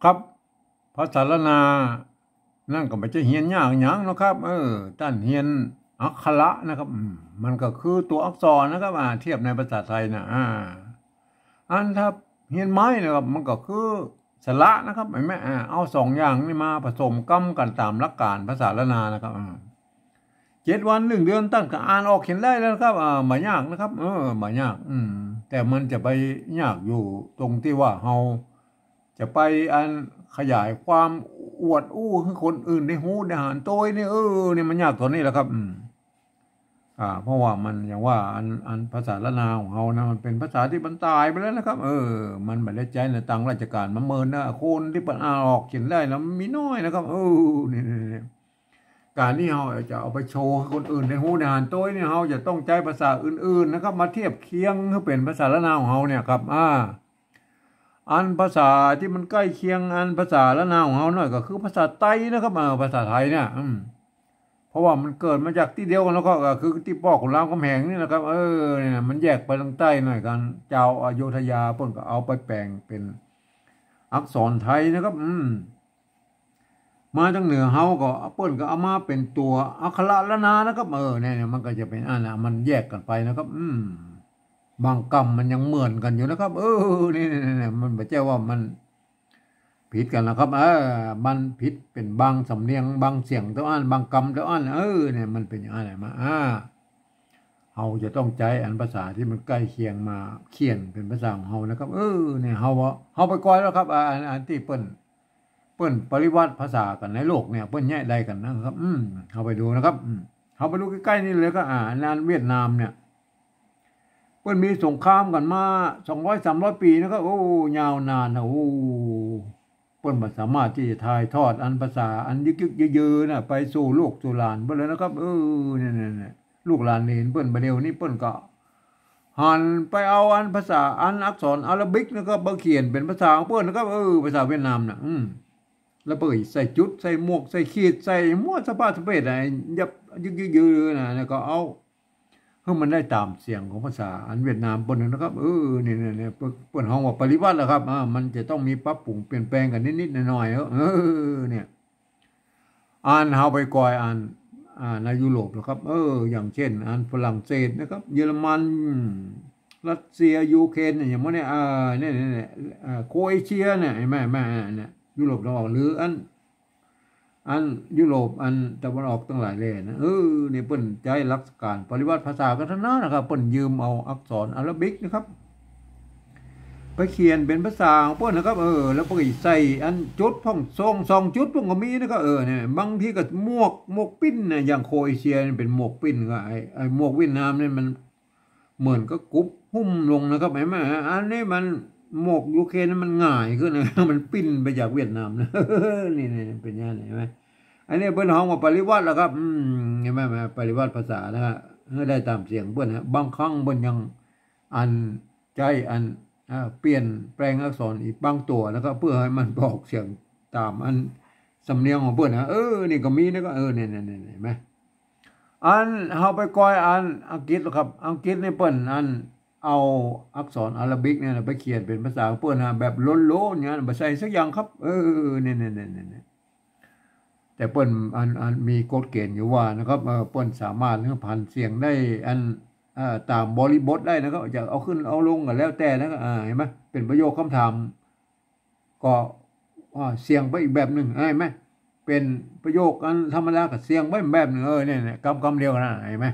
ครับภาษาละนานั่นก็ไม่ใช่เฮียนยากหยังนะครับต้านเฮียนอักขระนะครับมันก็คือตัวอักษรนะครับเทียบในภาษาไทยนะอันถ้าเฮียนไม้นะครับมันก็คือสระนะครับเห็นไหมเอาสองอย่างนี่มาผสมก้ำกันตามหลักการภาษาละนานะครับ7 วัน1 เดือนตั้งก็อ่านออกเขียนได้แล้วนะครับไม่ยากนะครับไม่ยากแต่มันจะไปยากอยู่ตรงที่ว่าเราจะไปขยายความอวดอู้ให้คนอื่นได้ฮู้ได้หานโต้ยนี่นี่มันยากตัวนี้แหละครับเพราะว่ามันอย่างว่าภาษาละนาของเรานะมันเป็นภาษาที่มันตายไปแล้วนะครับมันไม่ได้ใจในต่างราชการมาเมินนะคนที่เปิดอ่านออกเขียนได้แล้วมีน้อยนะครับนี่การที่เราจะเอาไปโชว์ให้คนอื่นได้ฮู้ได้หานโต้ยเนี่ยเราจะต้องใช้ภาษาอื่นๆนะครับมาเทียบเคียงให้เป็นภาษาละนาของเราเนี่ยครับภาษาที่มันใกล้เคียงภาษาละนาของเราหน่อยก็คือภาษาไต้นะครับภาษาไทยเนี่ยเพราะว่ามันเกิดมาจากที่เดียวกันแล้วก็คือที่พ่อของรามคำแหงนี่นะครับเนี่ยมันแยกไปทางใต้หน่อยกันเจ้าอโยธยาเพิ่นก็เอาไปแปลงเป็นอักษรไทยนะครับมาทางเหนือเฮาก็เปิ้นก็เอามาเป็นตัวอักขระละนานะครับเนี่ยมันก็จะเป็นมันแยกกันไปนะครับบางกรรมมันยังเหมือนกันอยู่นะครับนี่มันไม่ใช่ว่ามันผิดกันนะครับมันผิดเป็นบางสำเนียงบางเสียงตัวบางกรรมตัวเนี่ยมันเป็นอย่างไรมาเราจะต้องใช้ภาษาที่มันใกล้เคียงมาเขียนเป็นภาษาของเรานะครับเนี่ยเราไปก่อนแล้วครับที่เปิ้นปริวัติภาษากันในโลกเนี่ยเปิ้นแยกได้กันนะครับเราไปดูนะครับเราไปดูใกล้ๆนี่เลยก็นานเวียดนามเนี่ยเปิ้นมีสงครามกันมา200-300 ปีนะครับยาวนานนะเปิ้นบ่สามารถที่จะถ่ายทอดภาษายึกๆยือๆน่ะไปสู่ลูกสู่หลานเพิ่นเลยนะครับเนี่ยลูกหลานเห็นเปิ้นบ่เดี๋ยวนี้เปิ้นก็หันไปเอาภาษาอักษรอาหรับิกนะครับมาเขียนเป็นภาษาของเปิ้นนะครับภาษาเวียดนามน่ะแล้วเปิ้นใส่จุดใส่หมวกใส่ขีดใส่หมวดสะพาสะเพศยับยึกๆยือๆน่ะแล้วก็เอาให้มันได้ตามเสียงของภาษาเวียดนามเปิ้นนะครับเนี่ยเปิ้นฮ้องว่าปริวัติแล้วครับมันจะต้องมีปรับปรุงเปลี่ยนแปลงกันนิดๆหน่อยๆเนี่ยเฮาไปก่อยในยุโรปนะครับอย่างเช่นฝรั่งเศสนะครับเยอรมันรัสเซียยูเครนอย่างพวกเนี้ยเนี่ยโครเอเชียเนี่ยเห็นไหมเนี่ยยุโรปตะวันออกหรือยุโรปตะวันออกตั้งหลายเลยนะนี่เปิ้นใช้หลักการปริวัติภาษากันทั้งนั้นนะครับเปิ้นยืมเอาอักษรอาหรับิกนะครับไปเขียนเป็นภาษาของเปิ้นนะครับแล้วก็ใส่จุดท่องซองจุดพวกก็มีนะครับเนี่ยบางทีก็หมวกปิ้นเนี่ยอย่างโครเอเชียเป็นหมวกปิ้นก็ไอ้หมวกเวียดนามเนี่ยมันเหมือนก็กุบหุ้มลงนะครับเห็นไหมอันนี้มันหมวกยูเครนมันง่ายขึ้นนะมันปิ้นไปจากเวียดนามนะนี่เป็นยังไงไหมอันนี้เปิ้นฮ้องว่าปริวัติแล้วครับเห็นไหมปริวัติภาษานะฮะได้ตามเสียงเปิ้นฮะบางครั้งเปิ้นยังใจเปลี่ยนแปลงอักษรอีกบางตัวนะครับเพื่อให้มันบอกเสียงตามสำเนียงของเปิ้นนะนี่ก็มีนะก็เนี่ยเห็นไหมเฮาไปก้อยอังกฤษหรอครับอังกฤษนี่เปิ้นเอาอักษรอาหรับิกเนี่ยไปเขียนเป็นภาษาเปิ้นแบบโล้นๆเนี่ยบ่ใส่สักอย่างครับเนี่ยแต่เปิ้นมีกฎเกณฑ์อยู่ว่านะครับเปิ้นสามารถพันเสียงได้ตามบริบทได้นะครับจะเอาขึ้นเอาลงก็แล้วแต่นะครับเห็นไหมเป็นประโยคคำถามก็เสียงไปอีกแบบหนึ่งเห็นไหมเป็นประโยคธรรมดากับเสียงไปแบบหนึ่งเนี่ยคำเดียวนะเห็นไหม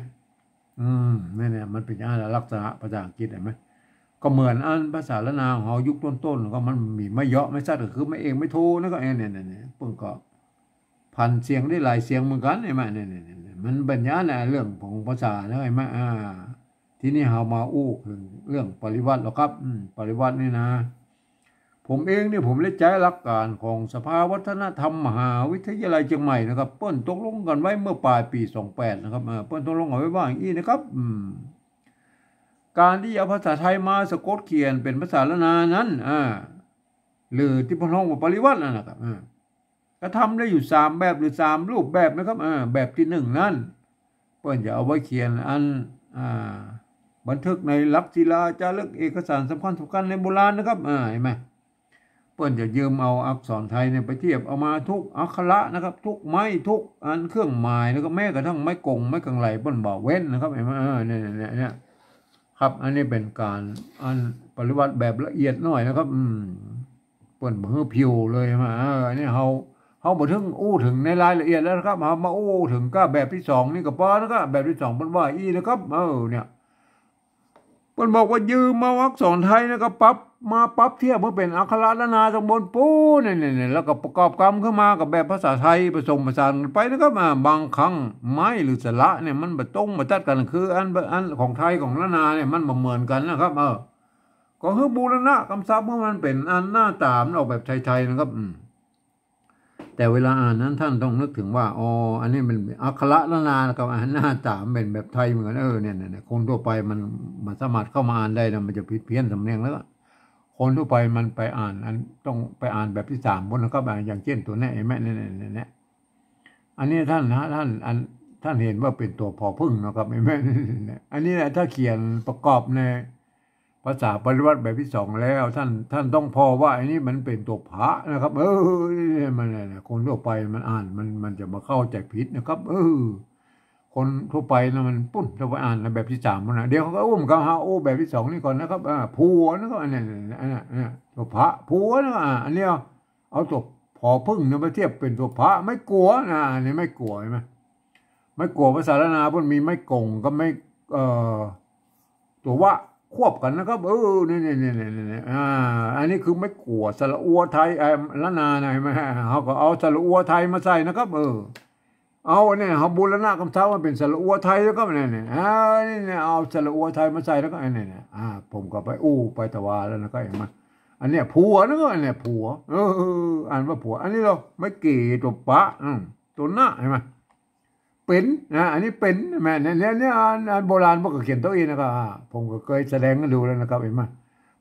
เนี่ยมันเป็นลักษณะภาษาอังกฤษเห็นไหมก็เหมือนภาษาละนาของเรายุคต้นๆก็มันมีไม่เยอะไม่ชัดก็คือไม่เองไม่โทนะก็เนี่ยเพิ่งก็พันเสียงได้หลายเสียงเหมือนกันเห็นไหมเนี่ยมันเป็นอย่างนั้นเรื่องของภาษานะเห็นไหมทีนี้เรามาถึงเรื่องปริวัติแล้วครับปริวัตินี่นะผมเองเนี่ยผมได้ใช้หลักการของสภาวัฒนธรรมมหาวิทยาลัยเชียงใหม่นะครับเปิ้นตกลงกันไว้เมื่อปลายปี28นะครับเปิ้นตกลงเอาไว้ว่าอย่างนี้นะครับการที่เอาภาษาไทยมาสะกดเขียนเป็นภาษาละนานั้นหรือที่พน้องว่าปริวัตินะครับก็ทำได้อยู่3แบบหรือ3รูปแบบนะครับแบบที่1นั้นเปิ้นจะเอาไว้เขียนบันทึกในหลักศิลาจารึกเอกสารสำคัญในโบราณนะครับเห็นไหมเปิ้ ปิ้นจะยืมเอาอักษรไทยเนี่ยไปเทียบเอามาทุกอักขระนะครับทุกไม้ทุกอันเครื่องหมายแล้วก็แม้กระทั่งไม้กงไม้กังไหลเปิ้นบอกเว้นนะครับเห็นไหมเนี่ยครับอันนี้เป็นการอันปฏิบัติแบบละเอียดหน่อยนะครับเปิ้นบ่ฮือผิวเลยมาอันนี้เขาบ่ถึงถึงในรายละเอียดแล้วนะครับมาถึงก็แบบที่สองนี่ก็พอนะครับแบบที่สองเปิ้นว่านะครับเนี่ยเปิ้นบอกว่ายืมมาอักษรไทยนะครับปรับเทียบเพื่อเป็นอักขระล้านนาตำบลปูเนี่ยแล้วก็ประกอบกรรมขึ้นมากับแบบภาษาไทยผสมผสานไปนะครับบางครั้งไม้หรือสระเนี่ยมันบ่ตรงบ่ตัดกันคืออันของไทยของล้านนาเนี่ยมันบ่เหมือนกันนะครับก็คือบูรณะคำศัพท์เมื่อมันเป็นอันหน้าตามออกแบบไทยๆนะครับแต่เวลาอ่านนั้นท่านต้องนึกถึงว่าอันนี้มันอักขระล้านนากับอันหน้าตามเป็นแบบไทยเหมือนกันเนี่ยคนทั่วไปมันสามารถเข้ามาอ่านได้นะมันจะผิดเพี้ยนสำเนียงแล้วคนทั่วไปมันไปอ่านต้องไปอ่านแบบที่สามบนนะครับอย่างเช่นตัวนี้เห็นไหมเนี่ยอันนี้ท่านเห็นว่าเป็นตัวพอพึ่งนะครับเห็นไหมอันนี้แหละถ้าเขียนประกอบในภาษาปริวัติแบบที่สองแล้วท่านต้องพอว่าอันนี้มันเป็นตัวพระนะครับมันเนี่ยคนทั่วไปมันอ่านมันจะมาเข้าใจผิดนะครับคนทั่วไปนะมันปุ้นถ้าไปอ่านแบบที่สามนะเดี๋ยวเขาก็เขาหาแบบที่สองนี่ก่อนนะครับผัวนะครับอันนี้ตัวพระผัวนะอันนี้เอาตัวพอพึ่งเนี่ยมาเทียบเป็นตัวพระไม่กลัวนะอันนี้ไม่กลัวใช่ไหมไม่กลัวภาษาละนาเพิ่นมีไม่กงก็ไม่ตัวว่าควบกันนะครับนี่อันนี้คือไม่กลัวสระอัวไทยละนานะเห็นไหมเขาก็เอาสระอัวไทยมาใส่นะครับเอาเนี่ยเขาบูรณะคำศัพท์มันเป็นสระอัวไทยแล้วก็เนี่ยนี่เอาสระอัวไทยมาใส่แล้วก็เนี่ยผมก็ไปไปตะวาแล้วนะก็เห็นไหมอันเนี้ยผัวนะก็อันเนี้ยผัวอ่านว่าผัวอันนี้เราไม่เก๋ตัวปะตัวหน้าเห็นไหมเป็นอันนี้เป็นแม่เนี่ยอันโบราณพวกก็เขียนตัวเองนะครับผมก็เคยแสดงให้ดูแล้วนะครับเห็นไหม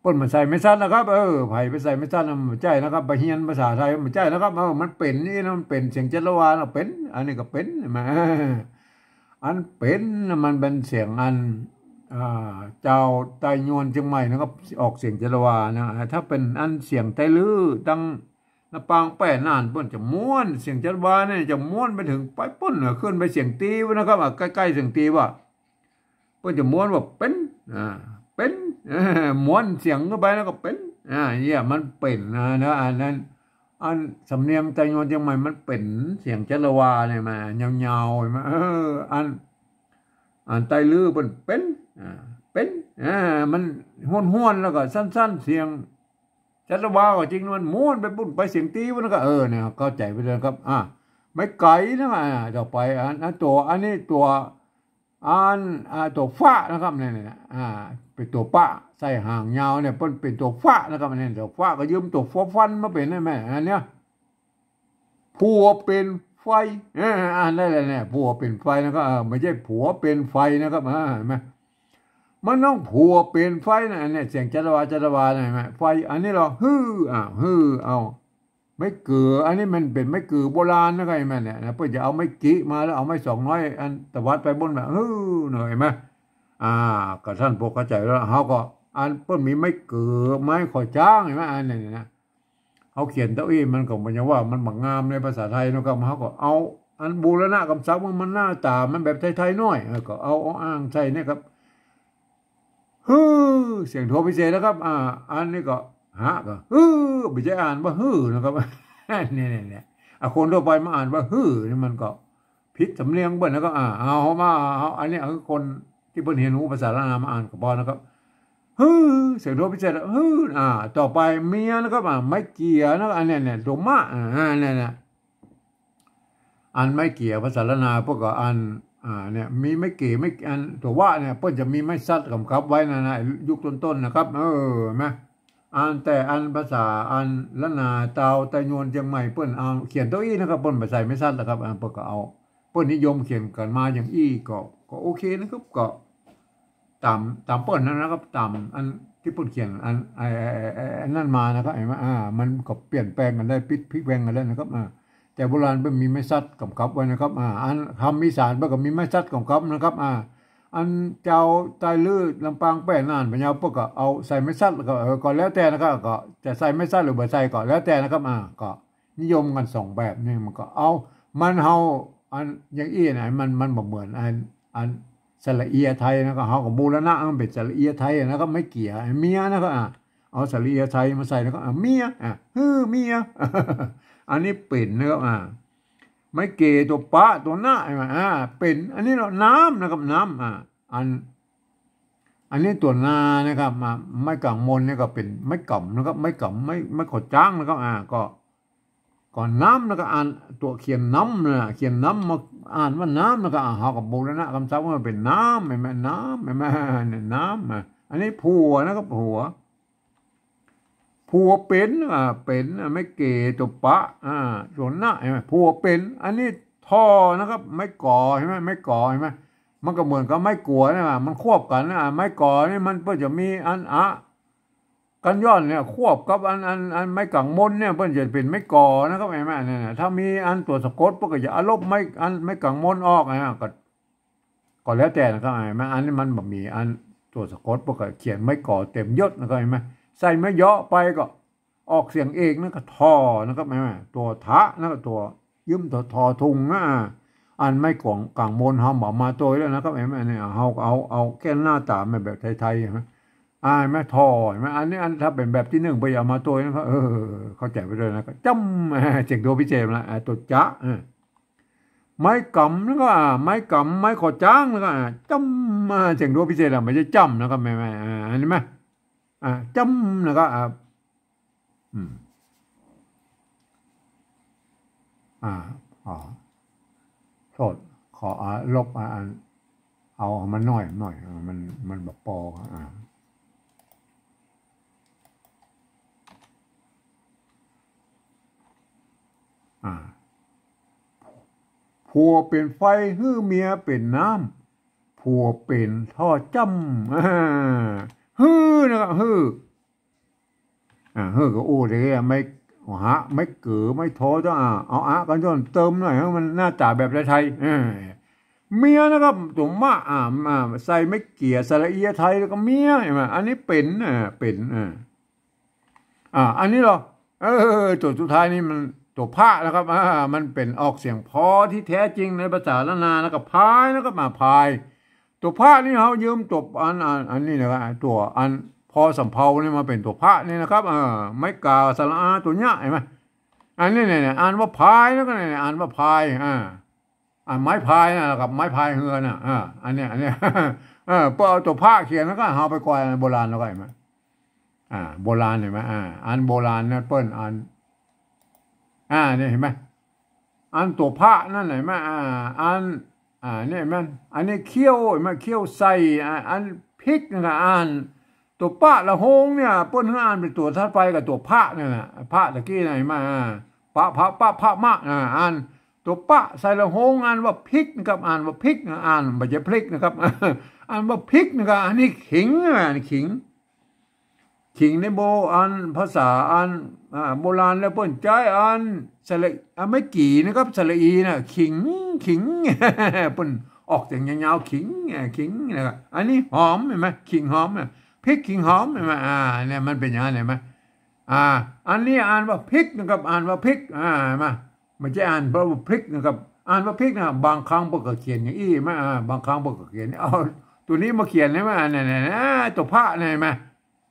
ป้นมันใส่ไม่สั้นนะครับไผ่ไปใส่ไม่สั้นมันใจนะครับไปเฮียนภาษาไทยมันใจนะครับมันเป็นนี่นะมันเป็นเสียงจัตวาลเป็นอันนี้ก็เป็นมาอันเป็นมันเป็นเสียงอันเจ้าไตยวนเชียงใหม่นะครับออกเสียงจัตวานะถ้าเป็นอันเสียงไตลื้อตั้งน้ำปางแป้นานป้นจะม้วนเสียงจัตวาเนี่ยจะม้วนไปถึงไปป้นขึ้นไปเสียงตีวนะครับใกล้ๆเสียงตีว่าป้นจะม้วนว่าเป็นเป็นม้วนเสียงเข้าไปแล้วก็เป็นเนี่ยมันเป็นนะอันนั้นอันสำเนียงไตยวนเชียงใหม่มันเป็นเสียงจัตวาเนี่ยมายาวๆมาอันไตลื้อเป็นมันห้วนๆแล้วก็สั้นๆเสียงจัตวาก็จริงมันม้วนไปปุ่นไปเสียงตีมันก็เนี่ยเข้าใจไปเลยครับไม่ไกลนะต่อไปตัวอันนี้ตัวตัวฟ้านะครับเนี่ยเป็นตัวป้าใส่ห่างยาวเนี่ยเป็นตัวฟ้านะครับเนี่ยตัวฟ้าก็ยืมตัวฟ้าฟันมาเป็นได้ไหมอันเนี้ยผัวเป็นไฟได้เลยเนี่ยผัวเป็นไฟนะครับไม่ใช่ผัวเป็นไฟนะครับเห็นไหมมันต้องผัวเป็นไฟนะเนี่ยเสียงจัตวานะเห็นไหมไฟอันนี้เราเอาไม่เกืออันนี้มันเป็นไม่เกือโบราณนะครับเห็นไหมเนี่ยเพื่อจะเอาไม่กี่มาแล้วเอาไม่200อันตวัดไปบนแบบหน่อยไหมกับท่านพวกเข้าใจแล้วเขาก็อันเพิ่นมีไม่เกือไม้ขอจ้างเห็นไหมอันนี้นะเขาเขียนเต้าอี้มันก็มันยังว่ามันบักงามในภาษาไทยนะครับเขาก็เอาอันบูรณะคำศัพท์มันหน้าตามันแบบไทยๆน้อยก็เอาอ้างใส่เนี่ยครับเสียงโทพิเศษนะครับอันนี้ก็ก็ไม่ใช่อ่านว่านะครับเนี่ยคนทั่วไปมาอ่านว่านี่มันก็ผิดสำเนียงเบิ้ลแล้วก็เอาอันนี้คือคนที่เพิ่นเห็นหูภาษาละนามาอ่านก็พอนะครับเสียงโทพิเศษต่อไปเมียนะครับไม่เกี่ยนะอันนี้เนี่ยตัวมะเนี่ยอันไม่เกี่ยภาษาละนาพวกก็อันเนี่ยมีไม่เกี่ไม่อันตัวว่าเนี่ยเพิ่นจะมีไม่ซัดกับครับไว้นะยุคต้นๆนะครับไหมแต่อันภาษาอันละนาเตาไตยวนเชียงใหม่เปิ้นเขียนตัวอี้นะครับเปิ้นไปใส่ไม่สั้นนะครับเปิ้นก็เอาเปิ้นนิยมเขียนกันมาอย่างอี้ก็โอเคนะครับก็ตามเปิ้นนะครับตามอันที่เปิ้นเขียนอันนั่นมานะครับเห็นไหมมันก็เปลี่ยนแปลงกันได้พลิกแปลงกันได้นะครับแต่โบราณเปิ้นมีไม่ซัดกับไว้นะครับอันคำอีสานเปิ้นก็มีไม่ซัดกับนะครับ อันเจ้าใต้ลือลำปางแป้นานปัญญาพวกก็เอาใส่ไม่ซัดแล้วก็ก็แล้วแต่นะครับก็จะใส่ไม่ซัดหรือบ่ใส่ก็แล้วแต่นะครับก็นิยมกันสองแบบนี่มันก็เอามันเฮาอันอย่างอี้นะมันบ่เหมือนอันสระเอียไทยนะก็เฮาก็บูรณะมันเป็นสระเอียไทยนะก็ไม่เกี่ยเมียนะก็เอาสระเอียไทยมาใส่แล้วก็เมียเมียอันนี้เป็นนะครับไม่เกตัวปะตัวหน้าเป็นอันนี้เราน้ำนะครับน้ำอันนี้ตัวนานะครับไม่กังมนเนี่ยก็เป็นไม่ก่ำนะครับไม่ก่ำไม่ขดจ้างนะครับก็ก่อนน้ำแล้วก็ตัวเขียนน้ำนะเขียนน้ำมาว่าน้ำแล้วก็เฮากับบูรณะคำศัพท์ว่าเป็นน้ำไม่แม่น้ำไม่แม่เนี่ยน้ำอันนี้ผัวนะครับผัวเป็นเป็นไม่เกตัวปะส่วนหน้าเห็นไหมผัวเป็นอันนี้ท่อนะครับไม่ก่อใช่ไหมไม่ก่อใช่ไหมมันก็เหมือนกับไม่กลัวนะมันควบกันไม่ก่อนี่มันเพื่อจะมีกันย้อนเนี่ยควบกับอันไม่กังมนเนี่ยเพื่อจะเป็นไม่ก่อนะครับไอ้แม่เนี่ยถ้ามีอันตัวสะกดเพื่อจะลบไม่กังมนออกก็แล้วแต่นะครับไอ้แม่อันนี้มันแบบมีอันตัวสะกดเพื่อเขียนไม่ก่อเต็มยศนะครับไอ้แม่ใส่ไม่เยาะไปก็ออกเสียงเอกนั่นก็ทอนะครับไอ้แม่ตัวทะนั่นก็ตัวยืมตัวทอทุงอันไม่ของกลางมนเฮาบอกมาตัวแล้วนะครับไอ้แม่เนี่ยเฮาเอาแค่หน้าตาแบบไทยๆใช่ไหมแม่ทอใช่ไหมอันนี้ถ้าเป็นแบบที่หนึ่งไปเอามาตัวนะครับเข้าใจไปเลยนะก็จ้ำเจ๋งตัวพิเศษละตัวจ๊ะไม้กำแล้วก็ไม้กำไม้ขอจ้างแล้วก็จ้ำเจ๋งตัวพิเศษไม่ใช่จ้ำนะครับแม่อันนี้ไหมจ้ำแล้วก็โทษขอลบเอามันหน่อยมันแบบปอผัวเป็นไฟฮื้อเมียเป็นน้ำผัวเป็นท่อจ้ำฮื้อนะครับฮื้อก็เลยไม่เกือไม่โทต้องเอากันจนเติมหน่อยให้มันหน้าตาแบบไทยเมียนะครับตัวมาใส่ไม่เกี่ยสระเอียไทยแล้วก็เมียเห็นไหมอันนี้เป็นอันนี้หรอตัวสุดท้ายนี่มันตัวพะนะครับมันเป็นออกเสียงพอที่แท้จริงในภาษาละนาแล้วก็พายแล้วก็มาพายตัวพะนี่เขายืมจบอันนี้นะครับตัวพอสำเภานี่มาเป็นตัวพระนี่นะครับไม่กาสระอาตัวเนี้ยเห็นไหมอันนี้เนี่ยอ่านว่าพายแล้วก็เนี่ยอ่านว่าพายไม้พายนะครับไม้พายเฮือน่ะอันเนี้ยเพื่อเอาตัวพระเขียนแล้วก็เอาไปกวาดโบราณแล้วก็เห็นไหมโบราณเห็นไหมอันโบราณเนี่ยเปิ้ลนี่เห็นไหมอันตัวพระนั่นเห็นไหมนี่เห็นไหมอันนี้เขี้ยวเห็นไหมเขี้ยวใส่อันพริกนะครับตัวปะละหงเนี่ยเปิ้ลอ่านเป็นตัวทัดไปกับตัวพระเนี่ยนะพระตะกี้ไหนมาพระมะตัวปะใส่ละหงว่าพริกนะครับว่าพริกไม่ใช่พริกนะครับว่าพริกนะครับอันนี้ขิงในภาษาโบราณแล้วเปิ้ลใจสระไม่กี่นะครับสระอีนะขิงเปิ้ลออกจากยาวๆขิงนะครับอันนี้หอมเห็นไหมขิงหอมพริกขิงหอมเห็นไหมเนี่ยมันเป็นอย่างนั้นเห็นไหมอันนี้ว่าพริกนะครับว่าพริกมาไม่ใช่ว่าพริกนะครับว่าพริกนะบางครั้งพวกก็เขียนอย่างอี้ไหมบางครั้งพวกก็เขียนเอาตัวนี้มาเขียนได้ไหมเนี่ยตัวพระเนี่ยไหม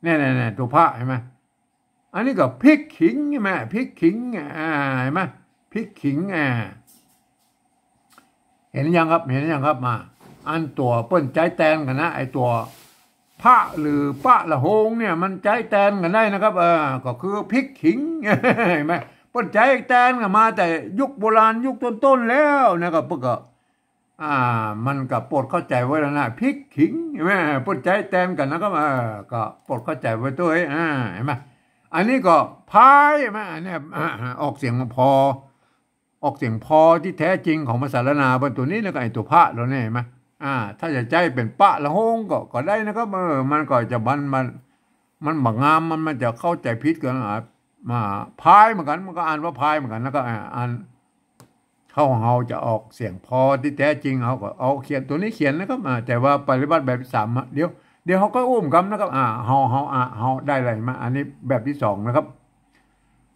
เนี่ยตัวพระเห็นไหมอันนี้ก็พริกขิงใช่ไหมพริกขิงเห็นไหมพริกขิงเห็นยังครับมาอันตัวเปิ้นใจแตนกันนะไอตัวพระหรือปะละหงเนี่ยมันใจแตนกันได้นะครับก็คือพริกขิงเห็นไหมเปิ้นใจแตนกันมาแต่ยุคโบราณยุคต้นๆแล้วนะครับเปิ้นก็มันก็โปรดเข้าใจไว้แล้วนะพริกขิงเห็นไหมเปิ้นใจแตนกันนะครับก็โปรดเข้าใจไว้ตัวเห็นไหมอันนี้ก็พายใช่ไหมอันนี้ออกเสียงพอที่แท้จริงของภาษาละนาบนตัวนี้แล้วก็ไอตัวพระเราเนี่ยเห็นไหมถ้าจะใจเป็นปะละหงก็ได้นะครับมันก็จะมันบังงามมันจะเข้าใจผิดกันมาพายเหมือนกันมันก็อ่านว่าพายเหมือนกันแล้วก็อ่านท เฮาจะออกเสียงพอที่แท้จริงเขาก็เอาเขียนตัวนี้เขียนนะครับแต่ว่าปฏิบัติแบบที่สามเดี๋ยวเขาก็อุ้มกันนะครับเฮาได้อะไรมาอันนี้แบบที่สองนะครับ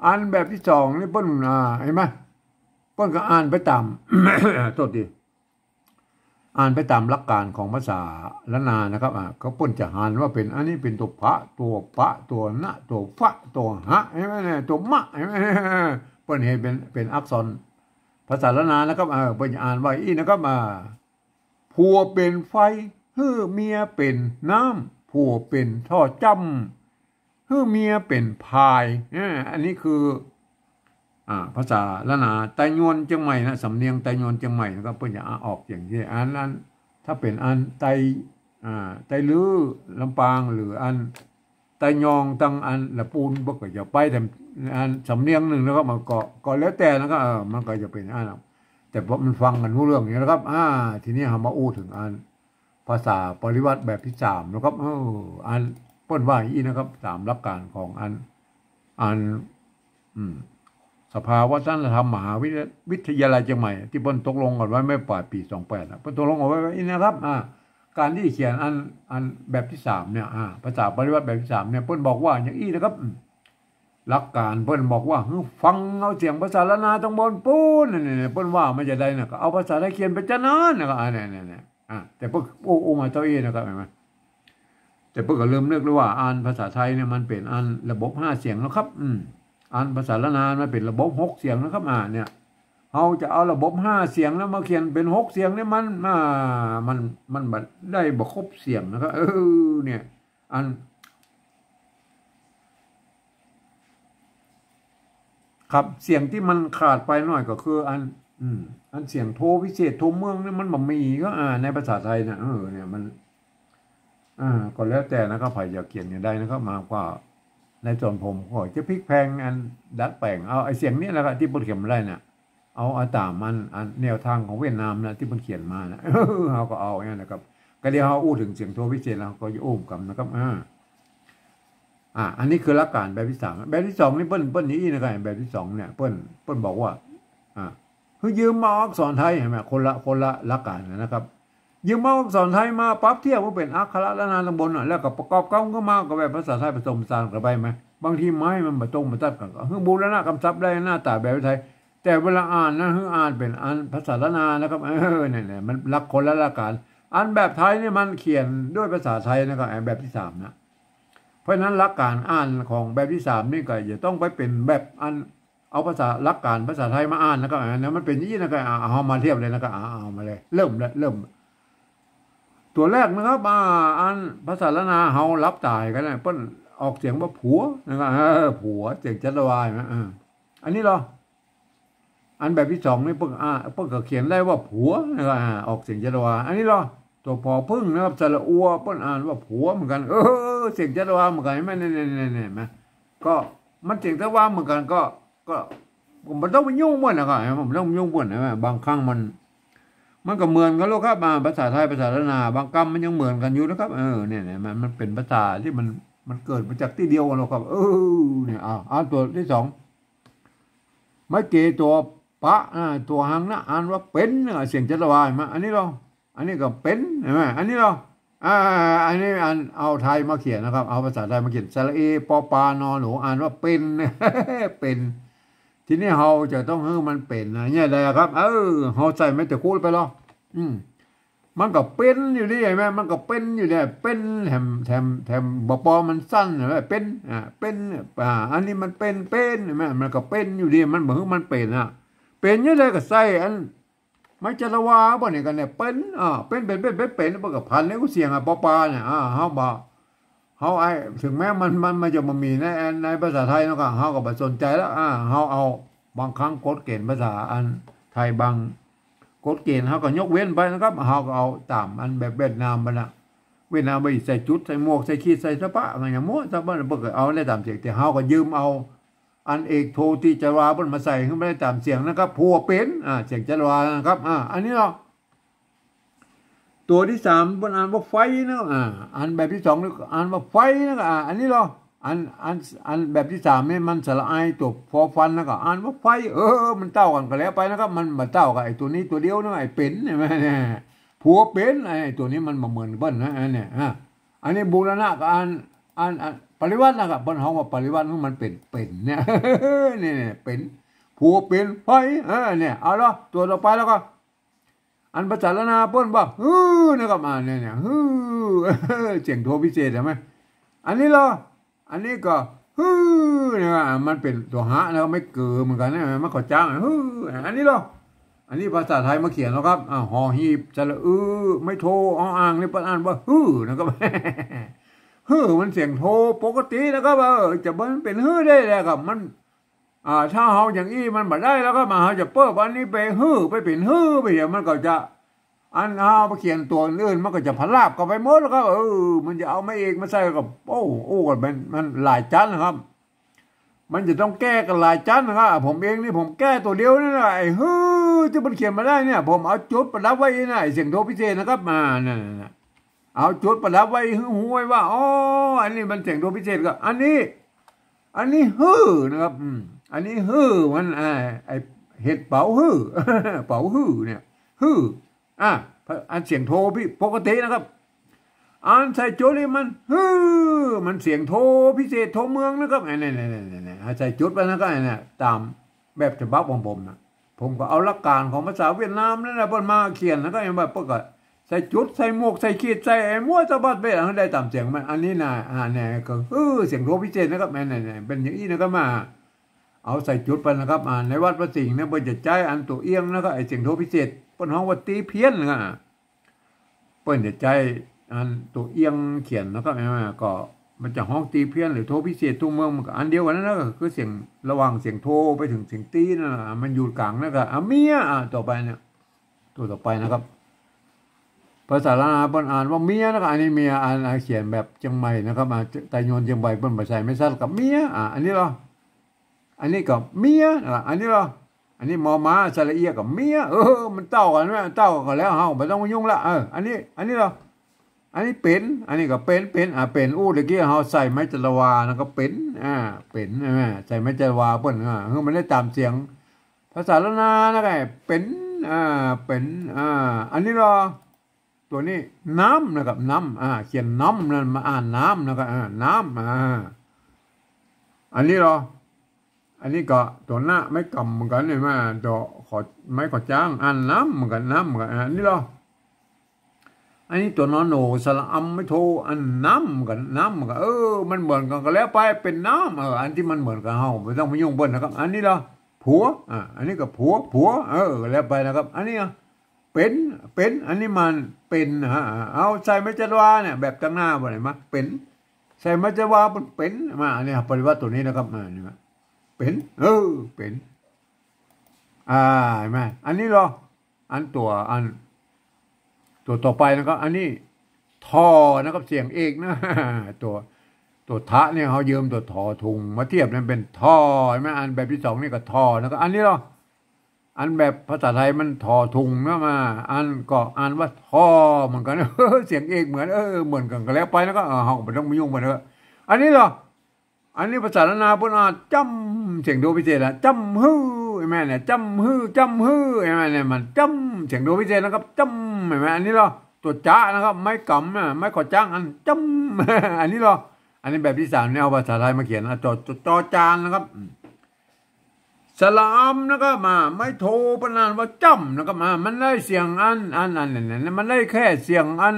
อันแบบที่สองนี่เปิ้นเห็นไหมเปิ้นก็อ่านไปตาม โทษทีอ่านไปตามหลักการของภาษาละนานะครับเขาเปิ้นจะอ่านว่าเป็นอันนี้เป็นตัวพระตัวปะตัวนะตัวฟะตัวหะเห็นไหมเนี่ยตัวมะเห็นไหมเปิ้นเห็นเป็นอักษรภาษาละนานะครับเปิ้นอ่านว่าอีนะครับผัวเป็นไฟเมียเป็นน้ำผัวเป็นท่อจำเมียเป็นพายอันนี้คือภาษาละนาไตยวนเชียงใหม่นะสำเนียงไตยวนเชียงใหม่นะครับเพื่อจะออกอย่างที่อันนั้นถ้าเป็นอันไตลื้อลำปางหรืออันไตยองตั้งอันละปูนก็จะไปแต่อันสำเนียงหนึ่งนะครับมันก็แล้วแต่นะครับมันก็จะเป็นอันแต่พอมันฟังกันรู้เรื่องอย่างนี้นะครับทีนี้เรามาอู้ถึงอันภาษาปริวัติแบบที่สามนะครับอันป้นว่าอีนะครับสามหลักการของอันสภาวัฒนธรรมมหาวิทยาลัยเชียงใหม่ที่เปิ้นตกลงกันไว้ไม่ปลายปี28นะเปิ้นตกลงเอาไว้อีนะครับการที่เขียนอันแบบที่3เนี่ยภาษาปริวัติแบบที่3เนี่ยเปิ้นบอกว่าอย่างนี้นะครับหลักการเปิ้นบอกว่าฟังเอาเสียงภาษาละนาตรงบนปูนนี่เปิ้นว่ามันจะได้นะก็เอาภาษาไทยเขียนไปจะนั้นนะครับนี่แต่เปิ้นโอ้มาเจ้าอีนะครับเห็นมั้ยแต่เปิ้นก็เริ่มนึกแล้วว่าอ่านภาษาไทยเนี่ยมันเป็นอันระบบ5เสียงแล้วครับอันภาษาละนามันเป็นระบบ6เสียงนะครับเนี่ยเราจะเอาระบบ5เสียงแล้วมาเขียนเป็น6เสียงเนี่ยมันบัดได้บ่ครบเสียงนะครับเนี่ยอันครับเสียงที่มันขาดไปหน่อยก็คืออันเสียงโทพิเศษโทเมืองเนี่ยมันบ่มีก็ในภาษาไทยนะเนี่ยมันก็แล้วแต่นะครับใครจะเขียนอย่างใดนะครับมากว่าในส่วนผมก็จะพลิกแพงอันดัดแปลงเอาไอ้เสียงนี้แหละครับที่เพิ่นเขียนมาได้น่ะเอาตามอันแนวทางของเวียดนามนะที่เพิ่นเขียนมานะเฮาก็เอาอย่างนั้นนะครับก็เดี๋ยวเฮาอู้ถึงเสียงโทพิเศษแล้วก็จะอุ้มกันนะครับอันนี้คือหลักการแบบที่3แบบที่2นี่เปิ้นนี้นะครับแบบที่2เนี่ยเปิ้นบอกว่ายืมมาอักษรไทยเห็นมั้ยคนละหลักการนะครับยืมมาอักษรไทยมาปรับเทียบว่าเป็นอักขระละนาตำบลแล้วก็ประกอบกันก็มาก็แบบภาษาไทยผสมผสานกันไปมั้ยบางทีไม้มันบ่ตรงบ่ตัดกันก็บูรณะกำศัพท์ได้หน้าตาแบบไทยแต่เวลาอ่านนะอ่านเป็นอันภาษาละนานะครับเนี่ยมันหลักคนละหลักการอันแบบไทยนี่มันเขียนด้วยภาษาไทยนะครับแบบที่3นะเพราะฉะนั้นหลักการอ่านของแบบที่3นี่ก็จะต้องไปเป็นแบบอันเอาภาษาหลักการภาษาไทยมาอ่านนะครับนะมันเป็นอย่างนี้นะครับเอามาเทียบเลยนะครับเอามาเลยเริ่มตัวแรกนะครับอันภาษาละนาเฮารับตายกันนะเปิ้นออกเสียงว่าผัวนะครับผัวเสียงจัตวายนะอันนี้เหรออันแบบที่2นี่เปิ้นก็เขียนได้ว่าผัวนะครับออกเสียงจัตวาอันนี้เหรอตัวพอพึ่งนะครับสระอัวเปิ้นอ่านว่าผัวเหมือนกันเสียงจัตวาเหมือนกันมั้ยนี่ๆๆมั้ยก็มันเสียงจัตวาเหมือนกันก็ผมบ่ต้องไปยุ่งมันนะครับผมต้องยุ่งเปิ้นนะบางครั้งมันก็เหมือนกันแล้วครับภาษาไทยภาษาละนาบางคำมันยังเหมือนกันอยู่นะครับเนี่ยมันเป็นภาษาที่มันเกิดมาจากที่เดียวกันแล้วครับเนี่ยตัวที่2ไม่เกตัวปะตัวหังนะอ่านว่าเป็นเสียงจัตวามั้ยอันนี้เหรออันนี้ก็เป็นใช่มั้ยอันนี้เหรออันนี้เอาไทยมาเขียนนะครับเอาภาษาไทยมาเขียนสระเอปอปานอหนูอ่านว่าเป็นเป็นทีนี้เฮาจะต้องมันเป็นเนี่ยได้ครับเฮาใส่ไม่ตะคูดไปหรอมันก็เป็นอยู่ดิใช่มั้ยมันก็เป็นอยู่เนี่ยเป็นแถมบ่ปอมันสั้นใช่มั้ยเป็นเป็นอันนี้มันเป็นใช่มั้ยมันก็เป็นอยู่ดิมันบ่มันเป็นเป็นอยู่ได้ก็ใส่อันไม่จะละว่าบ่นี่กันเนี่ยเป็นเป็นบ่ก็พันแล้วก็เสียงปอปาเนี่ยเฮาบ่เฮาถึงแม้มันจะบ่มีในภาษาไทยเนาะก็เฮาก็บ่สนใจแล้วเฮาเอาบางครั้งกฎเกณฑ์ภาษาอันไทยบางกฎเกณฑ์เฮาก็ยกเว้นไปนะครับเฮาก็เอาตามอันแบบเวียดนามบัดน่ะเวียดนามบ่ใส่จุดใส่หมวกใส่ขีดใส่สะปะอะไรอย่างมั่วซะบ่เพิ่นก็เอาได้ตามเสียงแต่เฮาก็ยืมเอาอันเอกโทติจารวาเพิ่นมาใส่ขึ้นไม่ได้ตามเสียงนะครับผัวเป็นเสียงจารวานะครับอันนี้เนาะตัวที่3เพิ่นอ่านว่าไฟนะอันแบบที่2นี่อ่านว่าไฟนะอันนี้เนาะ อันแบบที่สามนี่มันสระไอตัวฟอฟันแล้วก็อ่านว่าไฟมันเต้ากันก็แล้วไปนะครับมันมาเต้ากับไอ้ตัวนี้ตัวเดียวนะไอ้เป็นใช่ไหมเนี่ยผัวเป็นไอ้ตัวนี้มันมาเหมือนเบิ้ลนะอันเนี่ยอันนี้บูรณะกับอันปริวัตินะครับเบิ้ลเขาว่าปริวัติมันเป็นเนี่ยเนี่ยเป็นผัวเป็นไฟเนี่ยเอาละตัวต่อไปแล้วก็อันภาษาละนาเปิ้นว่านะครับเนี่ยเสียงโทพิเศษใช่ไหมอันนี้เหรออันนี้ก็เนี่ยมันเป็นตัวหะแล้วไม่เกิดเหมือนกันนะมันก็จ้างอันนี้เหรออันนี้ภาษาไทยมาเขียนแล้วครับหอหีบจะละไม่โทอ่างนี่ปอ่านว่านะครับมันเสียงโทปกตินะครับจะมันเป็นได้แล้วครับมันถ้าเฮาอย่างอี้มันบ่ได้แล้วก็มาเฮาจะเปิ้บอันนี้ไปไปเป็นไปอย่างมันก็จะอันเฮาไปเขียนตัวอื่นมันก็จะพลาบก็ไปหมดแล้วก็มันจะเอาไม่เอกมาใส่กับโอ้กันมันหลายชั้นนะครับมันจะต้องแก้กันหลายชั้นนะครับผมเองนี่ผมแก้ตัวเดียวนี่นะไอ้ที่มันเขียนมาได้เนี่ยผมเอาจุดประดับไว้นะเสียงโทพิเศษนะครับมานั่นเอาจุดประดับไว้หูไว้ว่าอันนี้มันเสียงโทพิเศษก็อันนี้นะครับอันนี้มันไอเห็ดเป๋าเป๋าเนี่ยอันเสียงโทพี่ปกตินะครับอันใส่โจนี่มันเสียงโทพิเศษโทเมืองนะครับเนี่ยใส่จุดไปนะครับเนี่ยตามแบบฉบับของผมนะผมก็เอาหลักการของภาษาเวียดนามนั่นแหละเพิ่นมาเขียนแล้วก็อย่างแบบเพิ่นก็ใส่จุดใส่หมวกใส่ขีดใส่มั่วสะบัดไปได้ตามเสียงมันอันนี้นะเนี่ยก็เสียงโทพิเศษนะครับเนี่ยเป็นอย่างนี้นะครับมาเอาใส่จุดไปนะครับในวัดพระสิงห์เนี่ยเพิ่นจะใจอันตัวเอียงนะครับไอ้เสียงโทพิเศษเปิ้นฮ้องว่าตีเพี้ยนนะเปิ้นจะใจอันตัวเอียงเขียนนะครับก็มันจะห้องตีเพี้ยนหรือโทพิเศษทุกเมืองมันก็อันเดียวกันนั่นก็คือเสียงระหว่างเสียงโทไปถึงเสียงตีนั่นมันอยู่กลางนั่นก็เมียต่อไปเนี่ยตัวต่อไปนะครับภาษาลาวเปิ้นอ่านว่าเมียนะครับอันนี้เมียเขียนแบบเชียงใหม่นะครับไตโยนเชียงใหม่เปิ้นบ่ใส่ไม่ซัดกับเมียอันนี้เหรออันนี้ก็เมียอันนี้เหรออันนี้มอม้าสระเอียกับเมียมันเต้ากันไหมเต้ากันแล้วเฮาไม่ต้องมายุ่งละอันนี้เหรออันนี้เป็นอันนี้ก็เป็นเตะกี้เฮาใส่ไม้จรวานะก็เป็นเป็นใช่ไหมใส่ไม้จรวาเปิ้นมันได้ตามเสียงภาษาละนานะไงเป็นเป็นอันนี้เหรอตัวนี้น้ำนะครับน้ำเขียนน้ำนั่นมาอ่านน้ำนะครับน้ำอันนี้เหรออันนี้ก็ตัวหน้าไม่กำเหมือนกันเลยมาดอกขอไม่ขอจ้างอ่านน้ำเหมือนกันอันนี้เหรออันนี้ตัวนอนโหสระอัมไม่โทอันน้ำเหมือนกันมันเหมือนกันก็แล้วไปเป็นน้ำอันที่มันเหมือนกันเฮาไม่ต้องมายุ่งเบิ้ลนะครับอันนี้เหรอผัวอันนี้ก็ผัวแล้วไปนะครับอันนี้เป็นอันนี้มันเป็นเอาใส่ไม้จรวาเนี่ยแบบตั้งหน้าบ่ไหนมาเป็นใส่ไม้จรวาเป็นมาอันนี้ปริวัติตัวนี้นะครับนี่มาเป็นเป็นเห็นไหมอันนี้เหรออันตัวต่อไปนะครับอันนี้ทอนะครับเสียงเอกนะตัวทะเนี่ยเขายืมตัวทอทุงมาเทียบนั้นเป็นทอใช่ไหมอันแบบที่สองนี่ก็ทอนะครับอันนี้เหรออันแบบภาษาไทยมันทอทุงนะมาอันก็อ่านว่าทอเหมือนกันเสียงเอกเหมือนเหมือนกันก็แล้วไปแล้วก็เขาไม่ต้องมายุ่งมันเลยอันนี้เหรออันนี้ภาษาละนาพูดจำเสียงโดพิเศษจำแม่เนี่ยจำแม่เนี่ยมันจำเสียงโดพิเศษนะครับจำแม่อันนี้เหรอตัวจ้านะครับไม่กำไม่ขอจ้างอันจำอันนี้เหรออันนี้แบบที่สามเนี่ยเอาภาษาไทยมาเขียนจอจานนะครับสลามนะครับไม่โทปนานว่าจำนะครับมันได้เสียงอันเนี่ยมันได้แค่เสียงอัน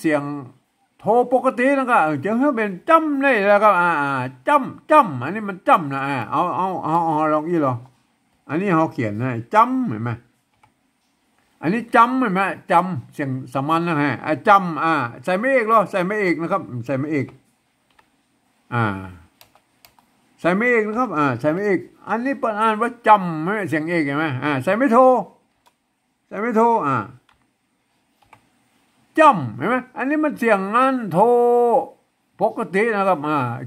เสียงโทปกตินะครับจะให้เป็นจำได้แล้วก็จำอันนี้มันจำนะเอาลองอีหรออันนี้เขาเขียนนะจำเห็นไหมอันนี้จำเห็นไหมจำเสียงสมัญนะฮะจำใส่ไม่เอกหรอใส่ไม่เอกนะครับใส่ไม่เอกใส่ไม่เอกนะครับใส่ไม่เอกอันนี้เป็นอ่านว่าจำไม่เสียงเอกเห็นไหมใส่ไม่โทจำเห็นไหมอันนี้มันเสียงอันโทปกตินะครับ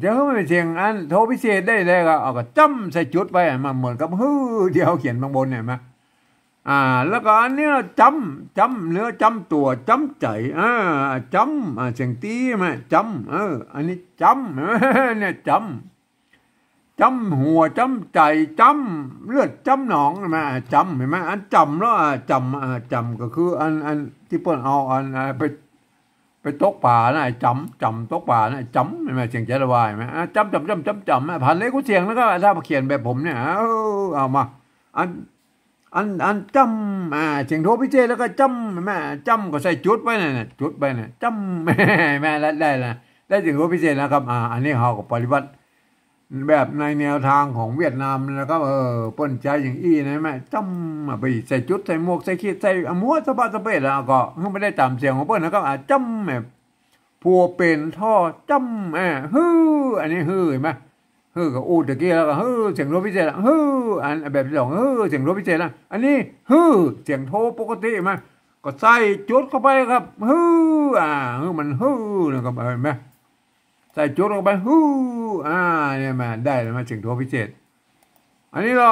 จะให้มันเสียงอันโทพิเศษได้เลยก็เอาก็จำใส่จุดไปมาเหมือนกับเดียวเขียนบางบนเนี่ยมั้ย แล้วก็อันนี้จำเนื้อจำตัวจำใจจำเสียงตีมาจำอันนี้จำเนี่ยจำหัวจำใจจำเลือดจำหนองมาจำเห็นไหมอันจำแล้วจำก็คืออันที่เปิ้นเอาอันไปตกป่านะจำตกป่านะจำเห็นไหมเสียงจะระบายไหมจำผ่านเล็กกูเสียงแล้วก็ถ้าเขียนแบบผมเนี่ยเอามาอันจำเสียงโทพิเศษแล้วก็จำแม่จำก็ใส่จุดไว้น่ะจุดไปน่ะจำแม่ได้นะได้เสียงโทพิเศษนะครับอันนี้เขาก็ปฏิบัติแบบในแนวทางของเวียดนามนะครับเปิ้นใจอย่างอี้นะแม่จำไปใส่จุดใส่หมวกใส่ขีดใส่มัวสะบัดสะเปดแล้วก็ไม่ได้ตามเสียงของเปิ้นนะครับจำแบบผัวเป็นท่อจำฮืออันนี้ฮือเห็นไหมฮือกับอูตะกี้แล้วก็ฮือเสียงโทพิเศษฮืออันแบบที่สองฮือเสียงโทพิเศษนะอันนี้ฮือเสียงโทปกติไหมก็ใส่จุดเข้าไปครับฮือฮือมันฮือนะครับเห็นไหมใส่จุดลงไปเนี่ยมาได้แล้วมาเสียงโทพิเศษอันนี้เหรอ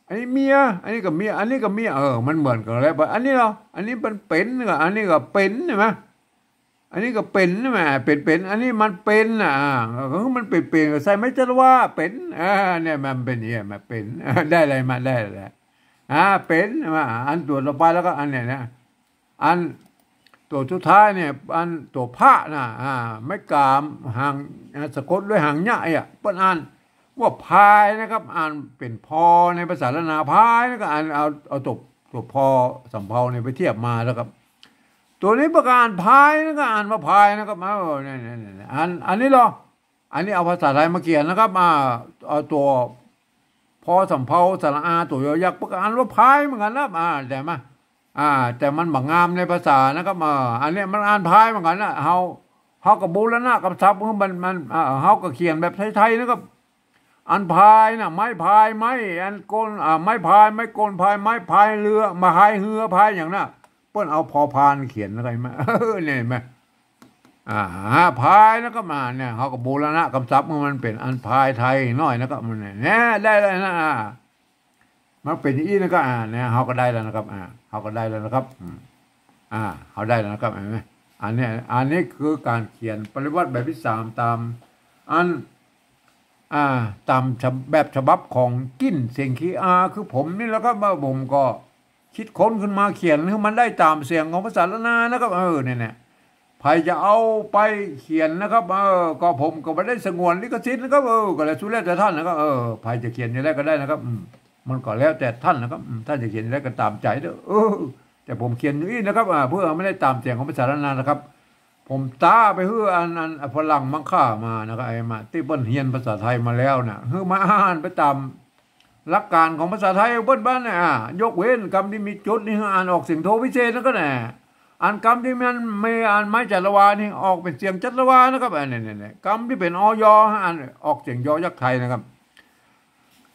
อันนี้เมียอันนี้กับเมียอันนี้กับเมียมันเหมือนกันแล้วอันนี้เหรออันนี้มันเป็นกับอันนี้ก็เป็นใช่ไหมอันนี้ก็เป็นใช่ไหมเป็นอันนี้มันเป็นมันเป็นก็ใส่ไม่จะว่าเป็นเนี่ยมันเป็นอย่างนี้มาเป็นได้อะไรมาได้อะไรเป็นมาอันตัวต่อไปแล้วก็อันเนี่ยนะอันตัวสุดท้ายเนี่ยอันตัวพระนะไม่กามหางสะกดด้วยหางใหญ่เปิ้นอ่านว่าพายนะครับอ่านเป็นพอในภาษาละนาพายแล้วก็อ่านเอาตัวพอสำเภาเนี่ยไปเทียบมาแล้วครับตัวนี้ประการพายแล้วก็อ่านว่าพายนะครับเนี่ยอันนี้เหรออันนี้เอาภาษาไทยมาเขียนนะครับเอาตัวพอสำเภาสระอาตัวยอยักษ์ประการว่าพายเหมือนกันนะแต่มาแต่มันบางงามในภาษานะครับอันนี้มันอ่านพายเหมือนกันนะเฮากับบูรณะกับศัพท์มันเฮาก็เขียนแบบไทยๆนะครับอันพายนะไม้พายไม้อันโกนไม้พายไม้โกนพายไม้พายเรือมาพายเรือพายอย่างน่ะเปิ้นเอาพอพานเขียนอะไรมาเนี่ยมั้ยพายแล้วก็มาเนี่ยเฮากับบูรณะกับศัพท์มันเป็นอันพายไทยน้อยนะครับมันเนี่ยได้เลยนะมันเป็นอย่างนี้นะก็เนี่ยเขาก็ได้แล้วนะครับเขาก็ได้แล้วนะครับเขาได้แล้วนะครับเห็นไหมอันนี้คือการเขียนปริวัติแบบที่3ตามตามแบบฉบับของกิ้นเสียงคีคือผมนี่แล้วก็ผมก็คิดค้นขึ้นมาเขียนให้มันได้ตามเสียงของภาษาละนานะครับเนี่ยใครจะเอาไปเขียนนะครับก็ผมก็ไม่ได้สงวนลิขสิทธิ์นะครับก็แล้วสุดแล้วแต่ท่านนะครับใครจะเขียนอย่างไรก็ได้นะครับมันก็แล้วแต่ท่านนะครับท่านจะเขียนอะไรก็ตามใจเด้อแต่ผมเขียนอย่างนี้นะครับเพื่อไม่ได้ตามเสียงของภาษาละนานะครับผมตาไปอันฝรั่งมังค่ามานะครับมาที่เปิ้นเรียนภาษาไทยมาแล้วน่ะมาอ่านไปตามหลักการของภาษาไทยเปิ้นบ้านเนี่ยยกเว้นคำที่มีจุดนี่อ่านออกเสียงโทพิเศษนั่นก็แน่อ่านคำที่มันไม่อ่านไม้จัตวานี่ออกเป็นเสียงจัตวานะครับเนี่ยคำที่เป็นอยอ่านออกเสียงยอยักษ์ไทยนะครับ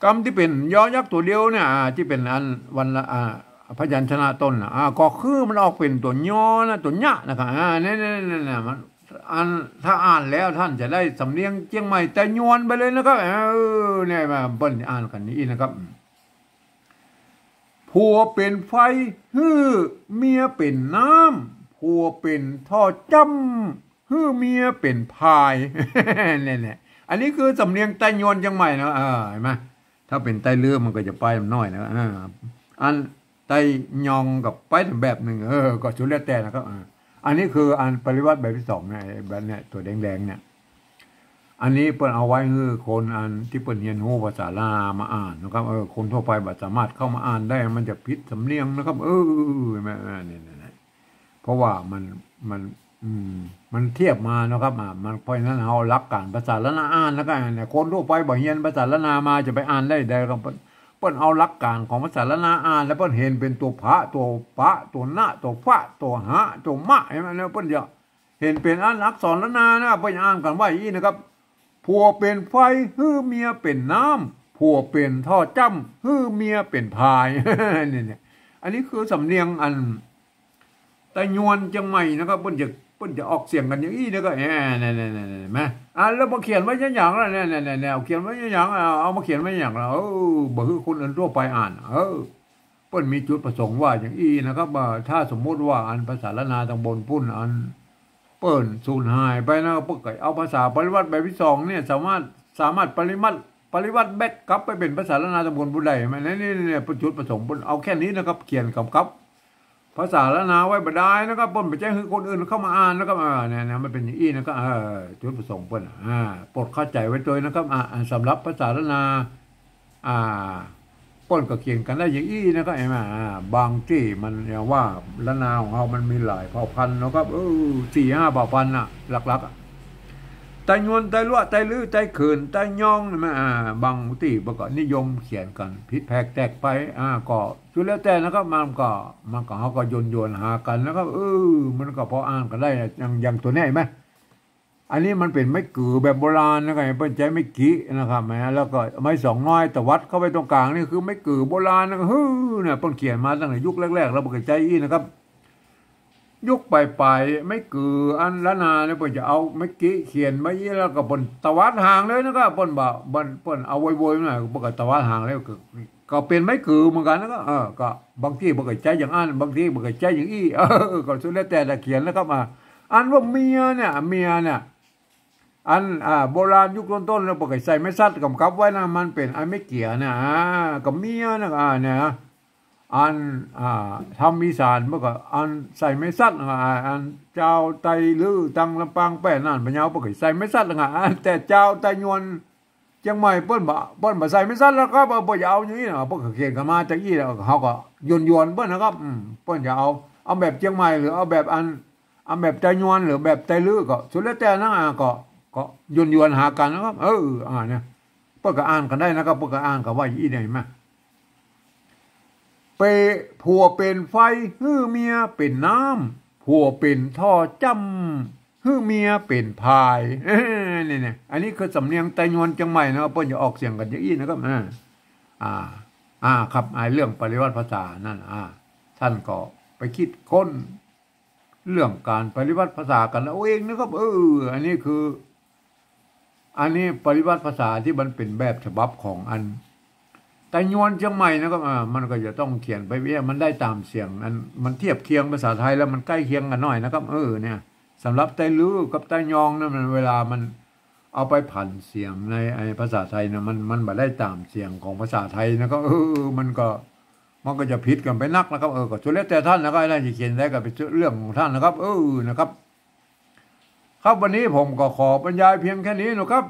คำที่เป็นยอยักษ์ตัวเดียวเนี่ยที่เป็นอันวันละพยัญชนะต้นก็คือมันออกเป็นตัวยอนะตัวยะนะครับนี่มันถ้าอ่านแล้วท่านจะได้สำเนียงเชียงใหม่แต่ยวนไปเลยนะครับเนี่ยมาเปิ้นอ่านกันนี้นะครับผัวเป็นไฟเมียเป็นน้ำผัวเป็นท่อจำเมียเป็นพายเนี่ยอันนี้คือสำเนียงไต้ยวนเชียงใหม่นะเห็นไหมถ้าเป็นไต้เรือมันก็จะไปน้อยนะอันไต้ยองกับไปแบบหนึ่งก็ชุดแล้วแต่นะครับอันนี้คืออันปริวัติแบบที่2เนี่ยแบบเนี่ยตัวแดงๆเนี่ยอันนี้เปิ้นเอาไว้คือคนอันที่เปิ้นเรียนรู้ภาษาลาวมาอ่านนะครับคนทั่วไปบ่สามารถเข้ามาอ่านได้มันจะผิดสำเนียงนะครับเนี่ยเพราะว่ามันเทียบมานะครับมันเพราะฉะนั้นเอาหลักการภาษาละนาอ่านแล้วก็เนี่ยคนทั่วไปบ่เรียนภาษาละนามาจะไปอ่านได้ก็เปิ้นเอาหลักการของภาษาละนาอ่านแล้วเปิ้นเห็นเป็นตัวพระตัวปะตัวนะตัวฟะตัวหะตัวมะเห็นมั้ยแล้วเปิ้นจะเห็นเป็นอักษรละนานะเปิ้นอ่านกันว่าอย่างนี้นะครับผัวเป็นไฟเมียเป็นน้ำผัวเป็นท่อจ้ำเมียเป็นพายเนี่ยอันนี้คือสำเนียงอันไต้ยวนเชียงใหม่นะครับเปิ้นจะออกเสียงกันอย่างนี้นะก็เนี่ยมั้ยแล้วมาเขียนไว้อย่างละเนี่ยเขียนไว้อย่างเอามาเขียนไว้อย่างละบ่คือคนอื่นทั่วไปอ่าน เปิ้นมีจุดประสงค์ว่าอย่างอี้นะครับว่าถ้าสมมุติว่าอันภาษาละนาตำบลพุ่นอันเปิ้นสูญหายไปนะเปิ้นก็เอาภาษาปริวัติแบบที่สองเนี่ยสามารถปริวัติแบ็กกลับไปเป็นภาษาละนาตำบลพุ่นได้ไหมนี่เนี่ยจุดประสงค์เปิ้นเอาแค่นี้นะครับเขียนกำกับภาษาละนาไว้บ่ได้นะครับเปิ้นไปแจ้งให้คนอื่นเข้ามาอ่านนะครับเนี่ยมันเป็นอย่างอี้นะครับจุดประสงค์เปิ้นโปรดเข้าใจไว้ด้วยนะครับสำหรับภาษาละนาอ่า ป้นก็เขียนกันได้อย่างอี้นะครับไอ้มาบางที่มันอย่างว่าละนาของเรามันมีหลายเผ่าพันธุ์นะครับ4-5 เผ่าพันธุ์น่ะหลักๆไตยวนไตลั่วไตลื้อไตเขินไตย่องนะบางที่ก็นิยมเขียนกันผิดแผกแตกไปก็ชุดแล้วแต่นะครับมันก็เขาก็โยนหากันนะครับมันก็พออ่านกันได้อย่างตัวนี้ไหมอันนี้มันเป็นไม้กือแบบโบราณนะครับเปิ้นใช้ไม้กี้นะครับแล้วก็ไม้สองน้อยตวัดเข้าไปตรงกลางนี่คือไม้กือโบราณนะครับเนี่ยเปิ้นเขียนมาตั้งแต่ยุคแรกๆแล้วเปิ้นใจอี้นะครับยุคปลายๆไม้กืออันละนาเนี่ยเปิ้นจะเอาไม้กี้เขียนไว้แล้วก็เปิ้นตวัดห่างเลยนะครับเปิ้นเอาโวยๆหน่อยเปิ้นก็ตวัดห่างแล้วก็เป็นไม้กือเหมือนกันนะครับก็บางที่เปิ้นก็ใจอย่างอันบางที่เปิ้นก็ใจอย่างอี้ก็สุดแล้วแต่เขียนนะครับอันว่าเมียเนี่ยอันโบราณยุคต้นๆแล้วปกติใส่ไม่ซัดกำกับไว้นะมันเป็นอันไม่เกี่ยนะกับเมียนะเนี่ยอันทำอีสานเมื่อก่อนอันใส่ไม่ซัดอันเจ้าไตลื้อตังลำปางแป้นั่นปัญญาปกติใส่ไม่ซัดแต่เจ้าไตยวนเชียงใหม่เปิ้นบ่ใส่ไม่ซัดแล้วก็บ่จะเอาอย่างนี้นะเปิ้นเขียนกันมาจากอี้แล้วเขาก็ยวนเปิ้นนะครับเปิ้นจะเอาแบบเชียงใหม่หรือเอาแบบอันแบบไตยวนหรือแบบไตลื้อก็สุดแล้วแต่นะก็ยวนหากันนะครับเนี่ยเพื่อก็อ่านกันได้นะครับเพื่อก็อ่านกันว่าอีไหนมาเปผัวเป็นไฟเมียเป็นน้ำผัวเป็นท่อจำเมียเป็นพายนี่อันนี้คือสำเนียงไตยวนจังใหม่นะครับเพื่อจะออกเสียงกันอย่างอี้นะครับครับเรื่องปริวัติภาษานั่นท่านก็ไปคิดค้นเรื่องการปริวัติภาษากันเอาเองนะครับอันนี้ปริวัติภาษาที่มันเป็นแบบฉบับของอันไตยวนเชียงใหม่นะครับมันก็จะต้องเขียนไปมันได้ตามเสียงอันมันเทียบเคียงภาษาไทยแล้วมันใกล้เคียงกันหน่อยนะครับเนี่ยสำหรับไตลื้อกับไตยองนั้นมันเวลามันเอาไปผันเสียงในภาษาไทยนะมันไม่ได้ตามเสียงของภาษาไทยนะครับมันก็จะผิดกันไปนักนะครับก็สุดแล้วแต่ท่านนะครับอะไรจะเขียนได้ก็เป็นเรื่องของท่านนะครับนะครับครับวันนี้ผมก็ขอบรรยายเพียงแค่นี้นะครับ